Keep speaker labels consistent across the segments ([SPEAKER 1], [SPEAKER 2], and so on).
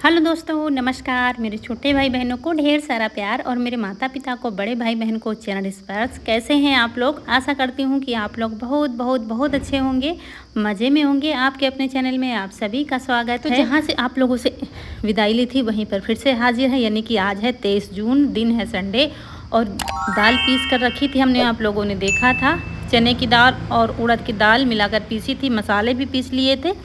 [SPEAKER 1] Hello दोस्तों, नमस्कार। मेरे छोटे भाई बहनों को ढेर सारा प्यार और मेरे माता पिता को, बड़े भाई बहन को चैनल स्पर्श। कैसे हैं आप लोग? आशा करती हूँ कि आप लोग बहुत बहुत बहुत अच्छे होंगे, मज़े में होंगे। आपके अपने चैनल में आप सभी का स्वागत है। जहाँ से आप लोगों से विदाई ली थी वहीं पर फिर से हाजिर है, यानी कि आज है 23 जून, दिन है संडे। और दाल पीस कर रखी थी हमने, आप लोगों ने देखा था। चने की दाल और उड़द की दाल मिलाकर पीसी थी, मसाले भी पीस लिए थे।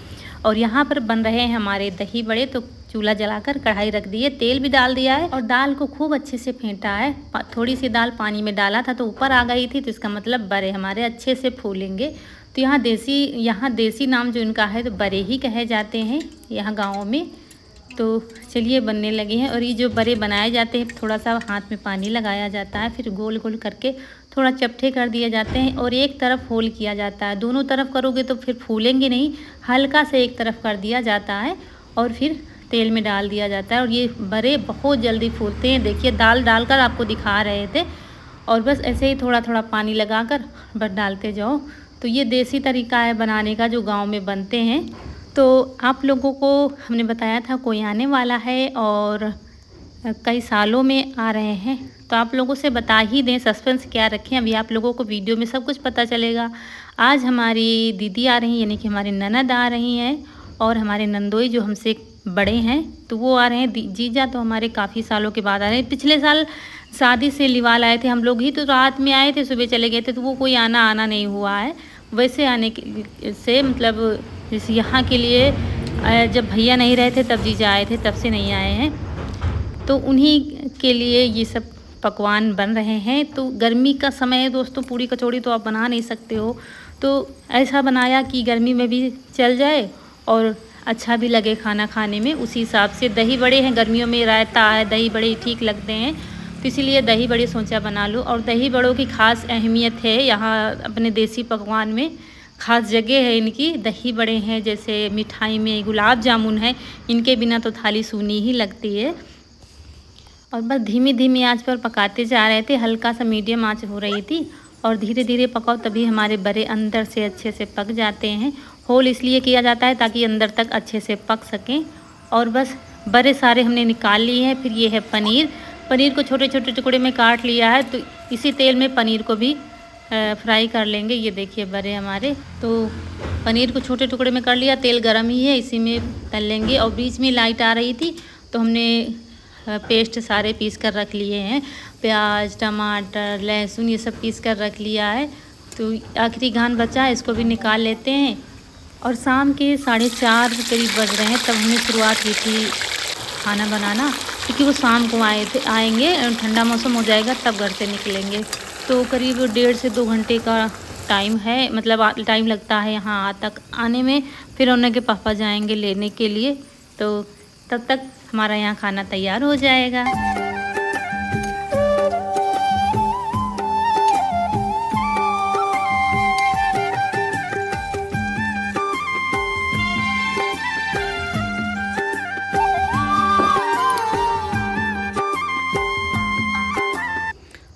[SPEAKER 1] और यहाँ पर बन रहे हैं हमारे दही बड़े। तो चूल्हा जलाकर कढ़ाई रख दी है, तेल भी डाल दिया है और दाल को खूब अच्छे से फेंटा है। थोड़ी सी दाल पानी में डाला था तो ऊपर आ गई थी, तो इसका मतलब बड़े हमारे अच्छे से फूलेंगे। तो यहाँ देसी नाम जो इनका है तो बड़े ही कहे जाते हैं यहाँ गाँव में। तो चलिए बनने लगे हैं। और ये जो बड़े बनाए जाते हैं, थोड़ा सा हाथ में पानी लगाया जाता है, फिर गोल गोल करके थोड़ा चपटे कर दिए जाते हैं और एक तरफ होल किया जाता है। दोनों तरफ करोगे तो फिर फूलेंगे नहीं, हल्का से एक तरफ कर दिया जाता है और फिर तेल में डाल दिया जाता है। और ये बड़े बहुत जल्दी फूलते हैं। देखिए दाल डालकर आपको दिखा रहे थे और बस ऐसे ही थोड़ा थोड़ा पानी लगाकर बस डालते जाओ। तो ये देसी तरीका है बनाने का जो गाँव में बनते हैं। तो आप लोगों को हमने बताया था कोई आने वाला है और कई सालों में आ रहे हैं, तो आप लोगों से बता ही दें, सस्पेंस क्या रखें। अभी आप लोगों को वीडियो में सब कुछ पता चलेगा। आज हमारी दीदी आ रही हैं, यानी कि हमारी ननद आ रही हैं और हमारे नंदोई जो हमसे बड़े हैं तो वो आ रहे हैं। जीजा तो हमारे काफ़ी सालों के बाद आ रहे हैं। पिछले साल शादी से लिवाल आए थे हम लोग ही, तो रात में आए थे, सुबह चले गए थे, तो वो कोई आना नहीं हुआ है। वैसे आने के से मतलब जैसे यहाँ के लिए जब भैया नहीं रहे थे तब जीजा आए थे, तब से नहीं आए हैं। तो उन्हीं के लिए ये सब पकवान बन रहे हैं। तो गर्मी का समय है दोस्तों, पूड़ी कचौड़ी तो आप बना नहीं सकते हो, तो ऐसा बनाया कि गर्मी में भी चल जाए और अच्छा भी लगे खाना खाने में। उसी हिसाब से दही बड़े हैं, गर्मियों में रायता है, दही बड़े ठीक लगते हैं, तो इसीलिए दही बड़े सोचा बना लूँ। और दही बड़ों की खास अहमियत है यहाँ अपने देसी पकवान में, खास जगह है इनकी। दही बड़े हैं, जैसे मिठाई में गुलाब जामुन है, इनके बिना तो थाली सूनी ही लगती है। और बस धीमी धीमी आंच पर पकाते जा रहे थे, हल्का सा मीडियम आंच हो रही थी। और धीरे धीरे पकाओ तभी हमारे बड़े अंदर से अच्छे से पक जाते हैं। होल इसलिए किया जाता है ताकि अंदर तक अच्छे से पक सकें। और बस बड़े सारे हमने निकाल लिए हैं। फिर ये है पनीर। पनीर को छोटे छोटे टुकड़े में काट लिया है, तो इसी तेल में पनीर को भी फ्राई कर लेंगे। ये देखिए बड़े हमारे, तो पनीर को छोटे टुकड़े में कर लिया, तेल गरम ही है, इसी में तल लेंगे। और बीच में लाइट आ रही थी तो हमने पेस्ट सारे पीस कर रख लिए हैं, प्याज, टमाटर, लहसुन, ये सब पीस कर रख लिया है। तो आखिरी घान बचा है, इसको भी निकाल लेते हैं। और शाम के 4:30 के करीब बज रहे हैं, तब हमने शुरुआत की थी खाना बनाना, क्योंकि वो शाम को आएंगे, ठंडा मौसम हो जाएगा तब घर से निकलेंगे। तो करीब 1.5 से 2 घंटे का टाइम है, मतलब टाइम लगता है यहाँ तक आने में। फिर उनके पापा जाएंगे लेने के लिए, तो तब तक हमारा यहाँ खाना तैयार हो जाएगा।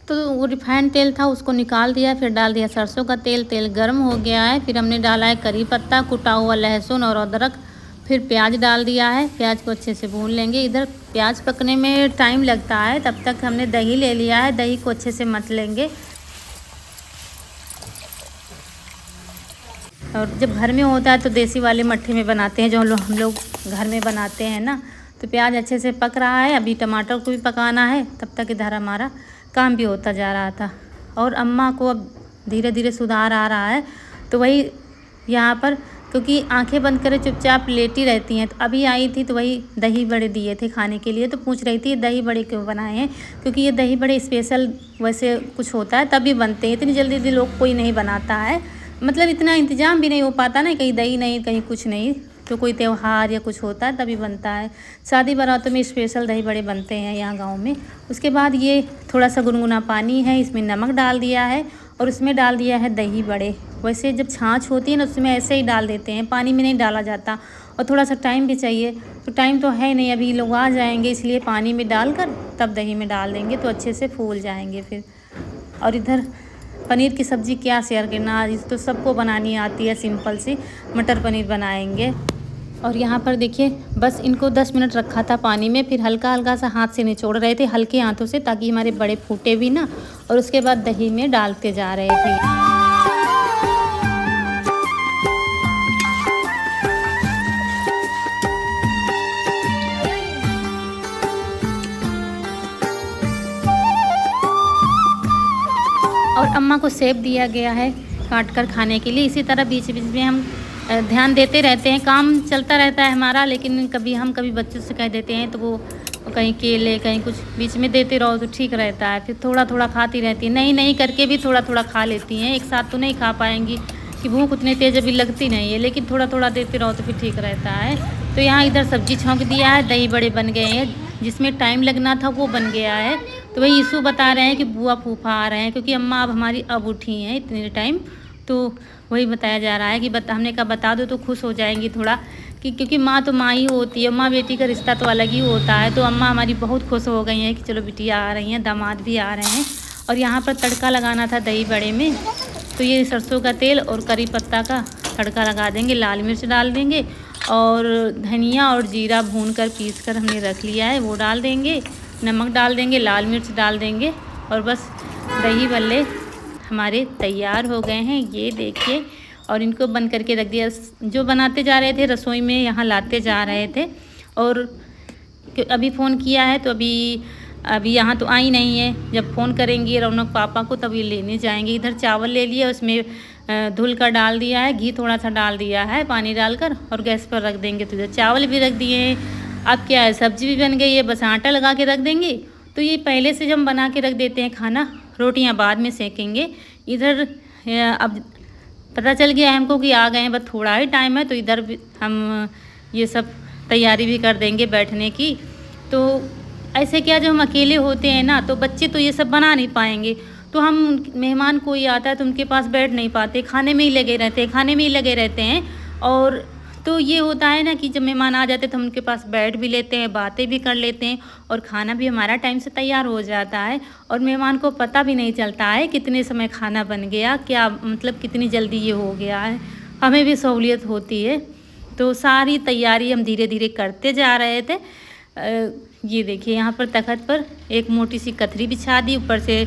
[SPEAKER 1] तो वो रिफाइंड तेल था, उसको निकाल दिया, फिर डाल दिया सरसों का तेल। तेल गर्म हो गया है, फिर हमने डाला है करी पत्ता, कुटा हुआ लहसुन और अदरक, फिर प्याज डाल दिया है। प्याज को अच्छे से भून लेंगे। इधर प्याज पकने में टाइम लगता है, तब तक हमने दही ले लिया है, दही को अच्छे से मथ लेंगे। और जब घर में होता है तो देसी वाले मट्ठे में बनाते हैं, जो हम लोग घर में बनाते हैं ना। तो प्याज अच्छे से पक रहा है, अभी टमाटर को भी पकाना है। तब तक इधर हमारा काम भी होता जा रहा था। और अम्मा को अब धीरे धीरे सुधार आ रहा है, तो वही यहाँ पर, क्योंकि आंखें बंद करे चुपचाप लेटी रहती हैं, तो अभी आई थी तो वही दही बड़े दिए थे खाने के लिए। तो पूछ रही थी दही बड़े क्यों बनाए हैं, क्योंकि ये दही बड़े स्पेशल वैसे कुछ होता है तभी बनते हैं। इतनी जल्दी लोग कोई नहीं बनाता है, मतलब इतना इंतज़ाम भी नहीं हो पाता ना, कहीं दही नहीं कहीं कुछ नहीं, तो कोई त्यौहार या कुछ होता है तभी बनता है। शादी बारातों में स्पेशल दही बड़े बनते हैं यहाँ गांव में। उसके बाद ये थोड़ा सा गुनगुना पानी है, इसमें नमक डाल दिया है और उसमें डाल दिया है दही बड़े। वैसे जब छाछ होती है ना उसमें ऐसे ही डाल देते हैं, पानी में नहीं डाला जाता। और थोड़ा सा टाइम भी चाहिए, तो टाइम तो है नहीं, अभी लोग आ जाएंगे, इसलिए पानी में डालकर तब दही में डाल देंगे तो अच्छे से फूल जाएंगे फिर। और इधर पनीर की सब्ज़ी क्या शेयर करना, आज तो सबको बनानी आती है, सिंपल सी मटर पनीर बनाएंगे। और यहाँ पर देखिए बस इनको 10 मिनट रखा था पानी में, फिर हल्का हल्का सा हाथ से निचोड़ रहे थे हल्के हाथों से, ताकि हमारे बड़े फूटे भी ना। और उसके बाद दही में डालते जा रहे थे। और अम्मा को सेब दिया गया है काट कर खाने के लिए। इसी तरह बीच बीच में हम ध्यान देते रहते हैं, काम चलता रहता है हमारा, लेकिन कभी बच्चों से कह देते हैं तो वो कहीं केले कहीं कुछ बीच में देते रहो तो ठीक रहता है। फिर थोड़ा थोड़ा खाती रहती है, नहीं करके भी थोड़ा थोड़ा खा लेती हैं। एक साथ तो नहीं खा पाएंगी कि भूख उतनी तेज़ अभी लगती नहीं है, लेकिन थोड़ा थोड़ा देते रहो तो फिर ठीक रहता है। तो यहाँ इधर सब्जी छौंक दिया है, दही बड़े बन गए हैं, जिसमें टाइम लगना था वो बन गया है। तो वही ईशू बता रहे हैं कि बुआ फूफा आ रहे हैं, क्योंकि अम्मा अब हमारी अब उठी हैं इतने टाइम। तो वही बताया जा रहा है कि हमने कहा बता दो तो खुश हो जाएंगी थोड़ा, कि क्योंकि माँ तो माँ ही होती है, माँ बेटी का रिश्ता तो अलग ही होता है। तो अम्मा हमारी बहुत खुश हो गई हैं कि चलो बिटिया आ रही हैं, दामाद भी आ रहे हैं। और यहाँ पर तड़का लगाना था दही बड़े में, तो ये सरसों का तेल और करी पत्ता का तड़का लगा देंगे, लाल मिर्च डाल देंगे और धनिया और जीरा भून कर पीस कर हमने रख लिया है वो डाल देंगे, नमक डाल देंगे, लाल मिर्च डाल देंगे और बस दही बल्ले हमारे तैयार हो गए हैं। ये देखिए, और इनको बंद करके रख दिया। जो बनाते जा रहे थे रसोई में यहाँ लाते जा रहे थे, और अभी फ़ोन किया है तो अभी यहाँ तो आई नहीं है। जब फ़ोन करेंगी रौनक पापा को तब ये लेने जाएंगे। इधर चावल ले लिया, उसमें धुल कर डाल दिया है, घी थोड़ा सा डाल दिया है पानी डालकर, और गैस पर रख देंगे। तो इधर चावल भी रख दिए हैं। अब क्या है, सब्जी भी बन गई है, बस आटा लगा के रख देंगे। तो ये पहले से जब बना के रख देते हैं खाना, रोटियां बाद में सेकेंगे। इधर अब पता चल गया है हमको कि आ गए हैं, बस थोड़ा ही टाइम है, तो इधर भी हम ये सब तैयारी भी कर देंगे बैठने की। तो ऐसे क्या, जब हम अकेले होते हैं ना तो बच्चे तो ये सब बना नहीं पाएंगे, तो हम मेहमान कोई आता है तो उनके पास बैठ नहीं पाते, खाने में ही लगे रहते हैं। और तो ये होता है ना कि जब मेहमान आ जाते हैं तो हम उनके पास बैठ भी लेते हैं, बातें भी कर लेते हैं, और खाना भी हमारा टाइम से तैयार हो जाता है। और मेहमान को पता भी नहीं चलता है कितने समय खाना बन गया, क्या मतलब कितनी जल्दी ये हो गया है, हमें भी सहूलियत होती है। तो सारी तैयारी हम धीरे धीरे करते जा रहे थे। ये देखिए, यहाँ पर तख़्त पर एक मोटी सी कथरी बिछा दी, ऊपर से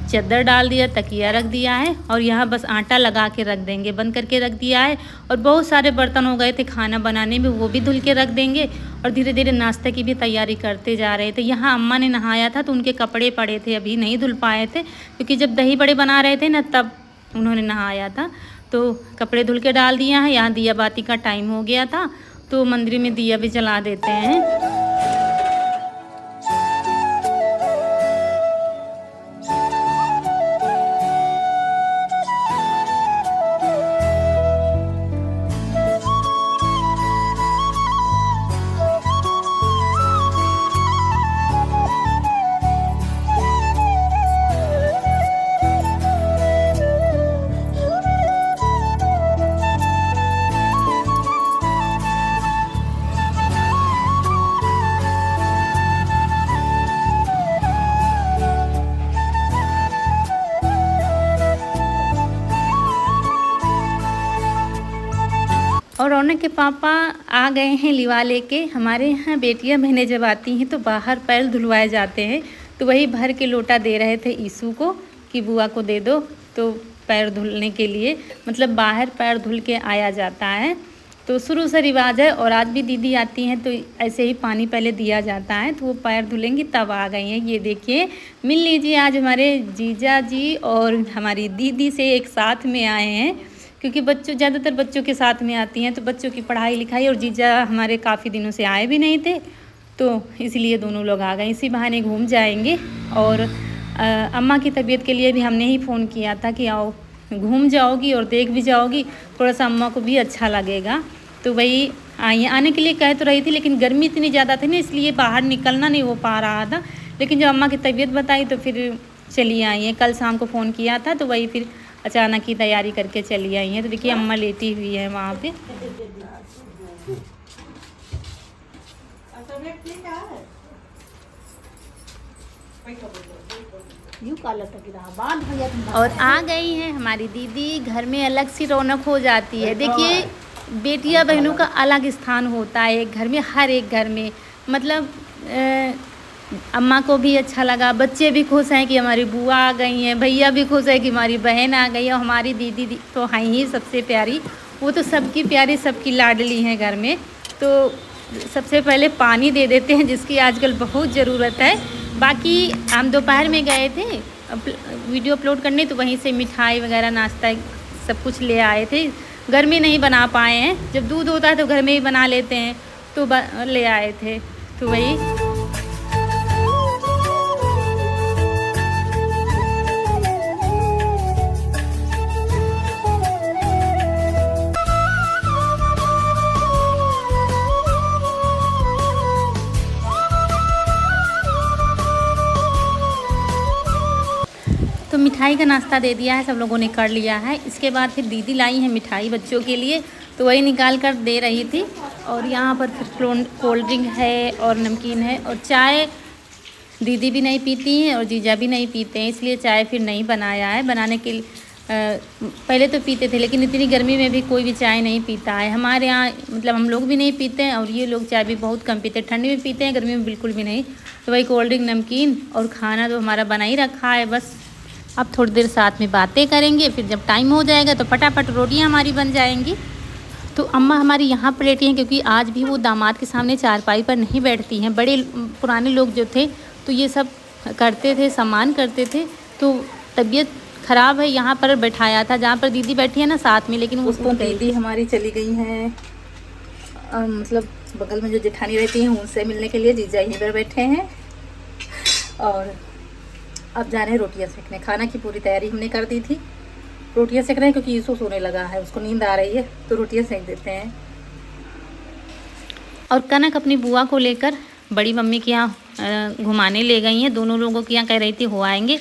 [SPEAKER 1] चादर डाल दिया, तकिया रख दिया है, और यहाँ बस आटा लगा के रख देंगे, बंद करके रख दिया है। और बहुत सारे बर्तन हो गए थे खाना बनाने में, वो भी धुल के रख देंगे। और धीरे धीरे नाश्ते की भी तैयारी करते जा रहे थे। यहाँ अम्मा ने नहाया था तो उनके कपड़े पड़े थे, अभी नहीं धुल पाए थे, क्योंकि जब दही बड़े बना रहे थे ना तब उन्होंने नहाया था। तो कपड़े धुल के डाल दिया है। यहाँ दिया बाती का टाइम हो गया था, तो मंदिर में दिया भी जला देते हैं। और रौनक के पापा आ गए हैं लिवा लेके। हमारे यहाँ बेटियां बहनें जब आती हैं तो बाहर पैर धुलवाए जाते हैं, तो वही भर के लोटा दे रहे थे ईशू को कि बुआ को दे दो, तो पैर धुलने के लिए, मतलब बाहर पैर धुल के आया जाता है। तो शुरू से रिवाज है, और आज भी दीदी आती हैं तो ऐसे ही पानी पहले दिया जाता है, तो वो पैर धुलेंगी तब आ गई हैं। ये देखिए, मिल लीजिए, आज हमारे जीजा जी और हमारी दीदी से एक साथ में आए हैं, क्योंकि ज़्यादातर बच्चों के साथ में आती हैं, तो बच्चों की पढ़ाई लिखाई, और जीजा हमारे काफ़ी दिनों से आए भी नहीं थे, तो इसलिए दोनों लोग आ गए। इसी बहाने घूम जाएंगे। और अम्मा की तबीयत के लिए भी हमने ही फ़ोन किया था कि आओ, घूम जाओगी और देख भी जाओगी, थोड़ा सा अम्मा को भी अच्छा लगेगा। तो वही आई, आने के लिए कह तो रही थी, लेकिन गर्मी इतनी ज़्यादा थी ना, इसलिए बाहर निकलना नहीं हो पा रहा था। लेकिन जब अम्मा की तबीयत बताई तो फिर चली आई हैं। कल शाम को फ़ोन किया था, तो वही फिर अचानक ही तैयारी करके चली आई हैं। तो देखिए, अम्मा लेटी हुई है वहाँ पे। और आ गई हैं हमारी दीदी, घर में अलग सी रौनक हो जाती है। देखिए, बेटियां बहनों का अलग स्थान होता है एक घर में, हर एक घर में। मतलब अम्मा को भी अच्छा लगा, बच्चे भी खुश हैं कि हमारी बुआ आ गई हैं, भैया भी खुश है कि हमारी बहन आ गई है, और हमारी दीदी तो हैं ही सबसे प्यारी, वो तो सबकी प्यारी, सबकी लाडली हैं घर में। तो सबसे पहले पानी दे देते हैं जिसकी आजकल बहुत ज़रूरत है। बाकी हम दोपहर में गए थे वीडियो अपलोड करने, तो वहीं से मिठाई वगैरह नाश्ता सब कुछ ले आए थे। घर में नहीं बना पाए हैं, जब दूध होता है तो घर में ही बना लेते हैं, तो ले आए थे, तो वही। तो मिठाई का नाश्ता दे दिया है, सब लोगों ने कर लिया है। इसके बाद फिर दीदी लाई है मिठाई बच्चों के लिए, तो वही निकाल कर दे रही थी। और यहाँ पर फिर कोल्ड ड्रिंक है और नमकीन है, और चाय दीदी भी नहीं पीती हैं और जीजा भी नहीं पीते हैं, इसलिए चाय फिर नहीं बनाया है। बनाने के लिए पहले तो पीते थे, लेकिन इतनी गर्मी में भी कोई भी चाय नहीं पीता है हमारे यहाँ। मतलब हम लोग भी नहीं पीते हैं, और ये लोग चाय भी बहुत कम पीते हैं। ठंडी में पीते हैं, गर्मी में बिल्कुल भी नहीं। तो वही कोल्ड ड्रिंक, नमकीन और खाना तो हमारा बना ही रखा है। बस अब थोड़ी देर साथ में बातें करेंगे, फिर जब टाइम हो जाएगा तो फटाफट रोटियां हमारी बन जाएंगी। तो अम्मा हमारी यहाँ पर लेटी हैं, क्योंकि आज भी वो दामाद के सामने चारपाई पर नहीं बैठती हैं। बड़े पुराने लोग जो थे तो ये सब करते थे, सम्मान करते थे। तो तबीयत ख़राब है, यहाँ पर बैठाया था जहाँ पर दीदी बैठी है ना साथ में, लेकिन उसको दीदी हमारी चली गई हैं, मतलब बगल में जो जेठानी रहती हैं उनसे मिलने के लिए। जीजा यहीं पर बैठे हैं, और अब जा रहे हैं रोटियां सेकने। खाना की पूरी तैयारी हमने कर दी थी, रोटियां सेक रहे हैं क्योंकि ईसू सोने लगा है, उसको नींद आ रही है, तो रोटियां सेक देते हैं। और कनक अपनी बुआ को लेकर बड़ी मम्मी के यहाँ घुमाने ले गई हैं। दोनों लोगों के यहाँ कह रही थी हो आएंगे,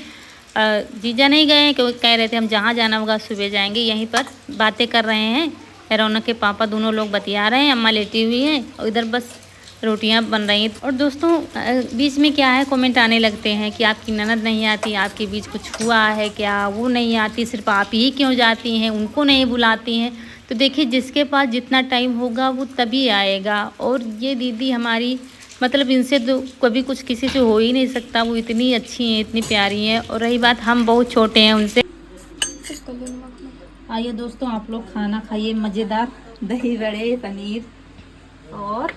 [SPEAKER 1] जीजा नहीं गए क्योंकि कह रहे थे हम जहाँ जाना होगा सुबह जाएंगे। यहीं पर बातें कर रहे हैं, रौनक के पापा दोनों लोग बतिया रहे हैं, अम्मा लेटी हुई हैं, और इधर बस रोटियां बन रही हैं। और दोस्तों बीच में क्या है, कमेंट आने लगते हैं कि आपकी ननद नहीं आती, आपके बीच कुछ हुआ है क्या, वो नहीं आती, सिर्फ आप ही क्यों जाती हैं, उनको नहीं बुलाती हैं। तो देखिए जिसके पास जितना टाइम होगा वो तभी आएगा। और ये दीदी हमारी, मतलब इनसे तो कभी कुछ किसी से हो ही नहीं सकता, वो इतनी अच्छी हैं, इतनी प्यारी हैं। और रही बात, हम बहुत छोटे हैं उनसे। आइए दोस्तों आप लोग खाना खाइए, मज़ेदार दही बड़े, पनीर और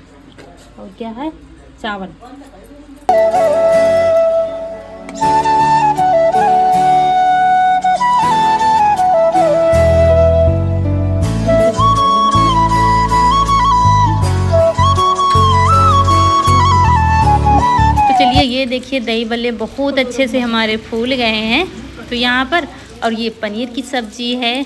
[SPEAKER 1] क्या है, चावल। तो चलिए ये देखिए दही बल्ले बहुत अच्छे से हमारे फूल गए हैं तो यहाँ पर, और ये पनीर की सब्जी है।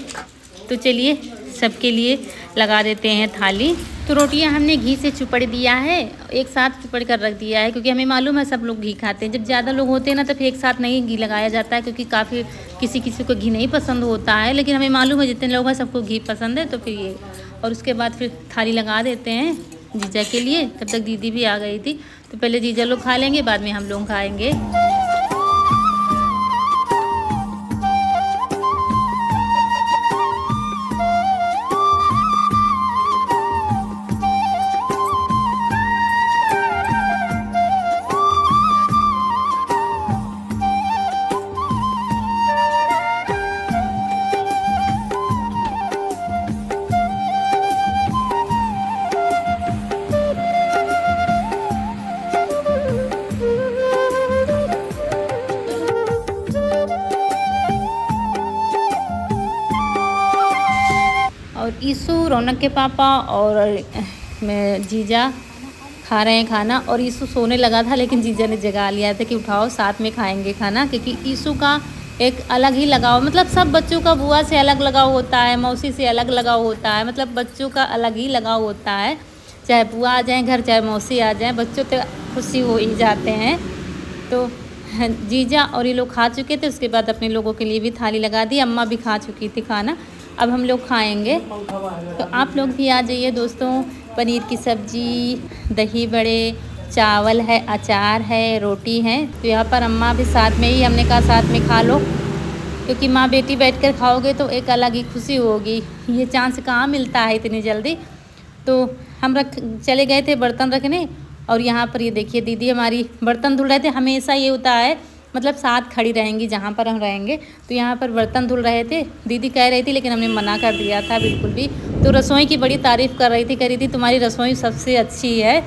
[SPEAKER 1] तो चलिए सबके लिए लगा देते हैं थाली। तो रोटियां हमने घी से चुपड़ दिया है, एक साथ चुपड़ कर रख दिया है, क्योंकि हमें मालूम है सब लोग घी खाते हैं। जब ज़्यादा लोग होते हैं ना तो फिर एक साथ नहीं घी लगाया जाता है, क्योंकि काफ़ी किसी किसी को घी नहीं पसंद होता है। लेकिन हमें मालूम है जितने लोग हैं सबको घी पसंद है, तो फिर ये। और उसके बाद फिर थाली लगा देते हैं जीजा के लिए। तब तक दीदी भी आ गई थी, तो पहले जीजा लोग खा लेंगे, बाद में हम लोग खाएँगे। और ईसू, रौनक के पापा और मैं जीजा खा रहे हैं खाना। और ईसू सोने लगा था, लेकिन जीजा ने जगा लिया था कि उठाओ साथ में खाएंगे खाना, क्योंकि ईसू का एक अलग ही लगाव, मतलब सब बच्चों का बुआ से अलग लगाव होता है, मौसी से अलग लगाव होता है, मतलब बच्चों का अलग ही लगाव होता है। चाहे बुआ आ जाए घर, चाहे मौसी आ जाए, बच्चों तो खुशी हो ही जाते हैं। तो जीजा और ये लोग खा चुके थे, उसके बाद अपने लोगों के लिए भी थाली लगा दी। अम्मा भी खा चुकी थी खाना, अब हम लोग खाएंगे। तो आप लोग भी आ जाइए दोस्तों। पनीर की सब्जी, दही बड़े, चावल है, अचार है, रोटी है। तो यहाँ पर अम्मा भी साथ में ही, हमने कहा साथ में खा लो। क्योंकि माँ बेटी बैठकर खाओगे तो एक अलग ही खुशी होगी। ये चांस कहाँ मिलता है इतनी जल्दी। तो हम चले गए थे बर्तन रखने, और यहाँ पर ये देखिए दीदी हमारी बर्तन धुल रहे थे। हमेशा ये होता है, मतलब साथ खड़ी रहेंगी जहाँ पर हम रहेंगे। तो यहाँ पर बर्तन धुल रहे थे, दीदी कह रही थी लेकिन हमने मना कर दिया था बिल्कुल भी। तो रसोई की बड़ी तारीफ़ कर रही थी, कह रही थी तुम्हारी रसोई सबसे अच्छी है,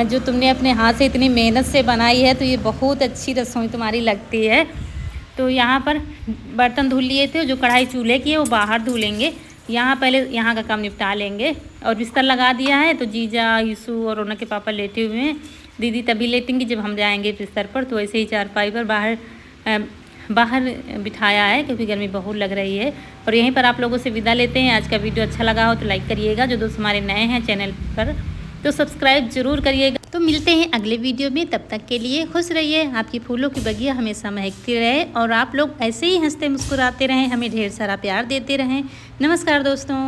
[SPEAKER 1] जो तुमने अपने हाथ से इतनी मेहनत से बनाई है, तो ये बहुत अच्छी रसोई तुम्हारी लगती है। तो यहाँ पर बर्तन धुल लिए थे, जो कढ़ाई चूल्हे की है वो बाहर धुलेंगे। यहाँ पहले यहाँ का काम निपटा लेंगे। और बिस्तर लगा दिया है, तो जीजा, यीशु और रोना के पापा लेटे हुए हैं। दीदी तभी लेटेंगी जब हम जाएंगे बिस्तर पर। तो ऐसे ही चारपाई पर बाहर बिठाया है, क्योंकि गर्मी बहुत लग रही है। और यहीं पर आप लोगों से विदा लेते हैं। आज का वीडियो अच्छा लगा हो तो लाइक करिएगा, जो दोस्त हमारे नए हैं चैनल पर तो सब्सक्राइब जरूर करिएगा। तो मिलते हैं अगले वीडियो में, तब तक के लिए खुश रहिए। आपकी फूलों की बगिया हमेशा महकती रहे, और आप लोग ऐसे ही हंसते मुस्कुराते रहें, हमें ढेर सारा प्यार देते रहें। नमस्कार दोस्तों।